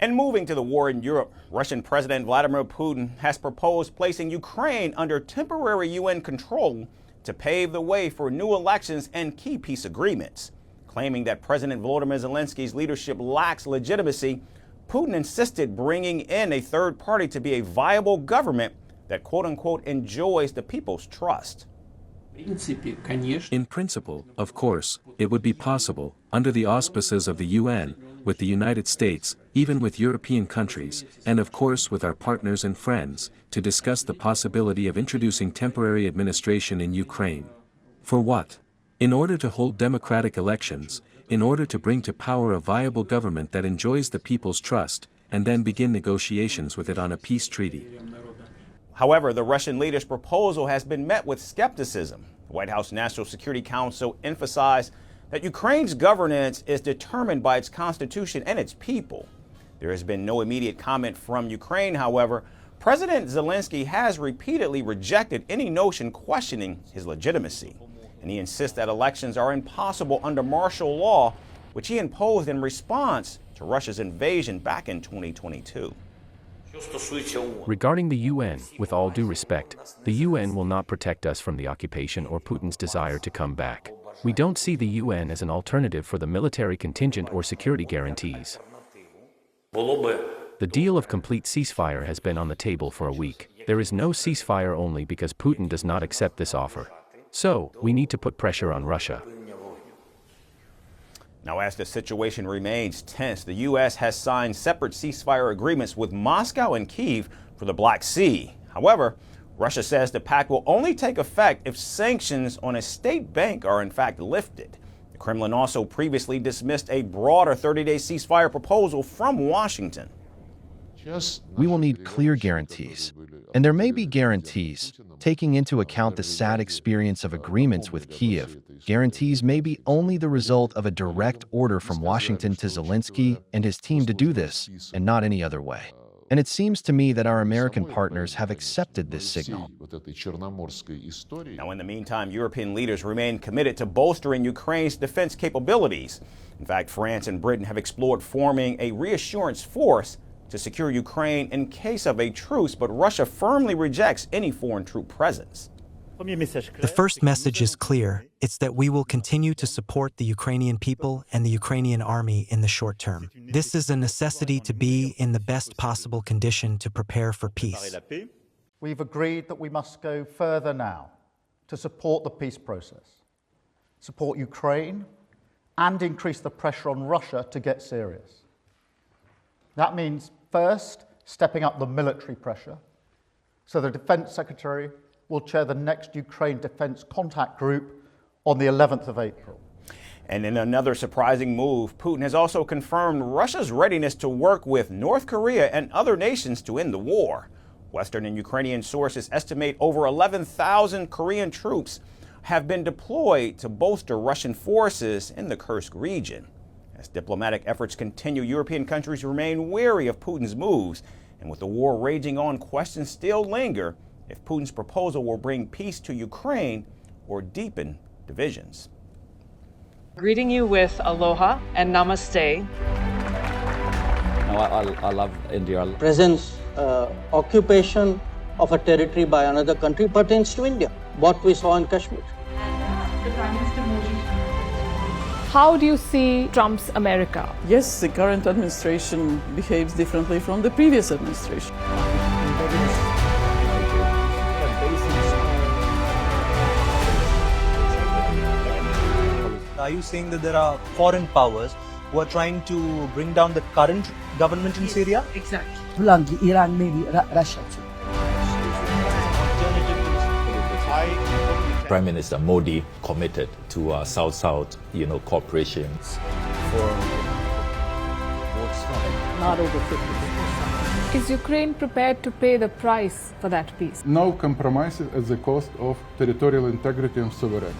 And moving to the war in Europe, Russian President Vladimir Putin has proposed placing Ukraine under temporary UN control to pave the way for new elections and key peace agreements. Claiming that President Volodymyr Zelensky's leadership lacks legitimacy, Putin insisted bringing in a third party to be a viable government that quote-unquote enjoys the people's trust. In principle, of course, it would be possible, under the auspices of the UN, with the United States, even with European countries, and of course with our partners and friends, to discuss the possibility of introducing temporary administration in Ukraine. For what? In order to hold democratic elections, in order to bring to power a viable government that enjoys the people's trust, and then begin negotiations with it on a peace treaty. However, the Russian leader's proposal has been met with skepticism. The White House National Security Council emphasized that Ukraine's governance is determined by its constitution and its people. There has been no immediate comment from Ukraine, however. President Zelensky has repeatedly rejected any notion questioning his legitimacy, and he insists that elections are impossible under martial law, which he imposed in response to Russia's invasion back in 2022. Regarding the UN, with all due respect, the UN will not protect us from the occupation or Putin's desire to come back. We don't see the UN as an alternative for the military contingent or security guarantees. The deal of complete ceasefire has been on the table for a week. There is no ceasefire only because Putin does not accept this offer. So, we need to put pressure on Russia. Now, as the situation remains tense, the U.S. has signed separate ceasefire agreements with Moscow and Kyiv for the Black Sea. However, Russia says the pact will only take effect if sanctions on a state bank are in fact lifted. The Kremlin also previously dismissed a broader 30-day ceasefire proposal from Washington. We will need clear guarantees. And there may be guarantees, taking into account the sad experience of agreements with Kyiv. Guarantees may be only the result of a direct order from Washington to Zelensky and his team to do this, and not any other way. And it seems to me that our American partners have accepted this signal. Now, in the meantime, European leaders remain committed to bolstering Ukraine's defense capabilities. In fact, France and Britain have explored forming a reassurance force to secure Ukraine in case of a truce, but Russia firmly rejects any foreign troop presence. The first message is clear. It's that we will continue to support the Ukrainian people and the Ukrainian army in the short term. This is a necessity to be in the best possible condition to prepare for peace. We've agreed that we must go further now to support the peace process, support Ukraine, and increase the pressure on Russia to get serious. That means, first, stepping up the military pressure, so the Defense Secretary will chair the next Ukraine Defense Contact Group on the 11th of April. And in another surprising move, Putin has also confirmed Russia's readiness to work with North Korea and other nations to end the war. Western and Ukrainian sources estimate over 11,000 Korean troops have been deployed to bolster Russian forces in the Kursk region. As diplomatic efforts continue, European countries remain wary of Putin's moves. And with the war raging on, questions still linger if Putin's proposal will bring peace to Ukraine or deepen divisions. Greeting you with aloha and namaste. I love India. Presence, occupation of a territory by another country pertains to India, what we saw in Kashmir. The Prime Minister Modi. How do you see Trump's America? Yes, the current administration behaves differently from the previous administration. Are you saying that there are foreign powers who are trying to bring down the current government in Syria? Exactly. Bluntly, Iran, maybe Russia too. Prime Minister Modi committed to South-South, cooperation. Not over 50%. Is Ukraine prepared to pay the price for that peace? No compromises at the cost of territorial integrity and sovereignty.